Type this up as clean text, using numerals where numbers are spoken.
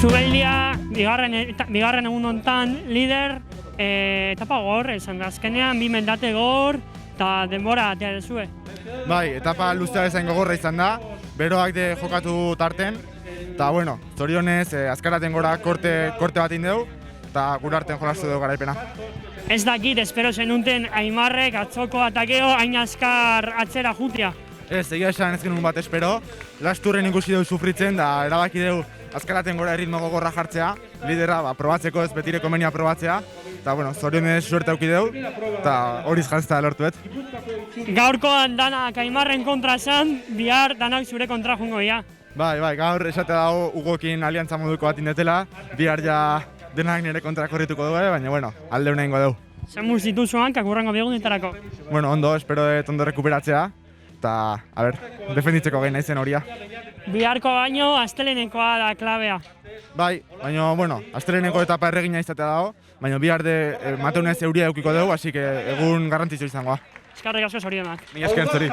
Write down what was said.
Zubeldia, bigarren egun hontan, lider, etapa gor, esan da, azkenean, 2 mendate gor, eta denbora atea dezue. Bai, etapa luzea bezain gogorra izan da, beroak de jokatu tarten, eta bueno, zorionez, azkaraten gora korte bat indeu, eta gure artean jolastu dugu garaipena. Ez dakit, espero zenunten Aimarrek atzoko atakeo hain azkar atzera jutia. Ez, egia esan ez genuen bat espero, lasturren ikusi dugu sufritzen, da erabaki dugu azkaraten gora erritmo gogorra jartzea, lidera probatzeko ez betireko menia probatzea, eta bueno, zorionez suerte auki dugu, eta horiz jantzea lortuet. Gaurkoan danak Aimarren kontra esan, bihar danak zure kontra jungo ia. Bai, gaur esate dago Ugokin aliantza moduko bat indetela, bihar ja denak nire kontra korrituko dugu, baina bueno, alde honein dugu. Zer dituzu hankak urrengo biegunetarako? Bueno, ondo, espero dut ondo rekuperatzea, eta, defenditzeko gehi naizen horia. Biharko baino, astelenekoa da klabea. Bai, baina, bueno, asteleneko etapa erregina izatea dago, baina bihar de mateunez euria eukiko dugu, así que egun garrantzitsu izangoa. Eskerrik asko zorionak. Mila esker zuri.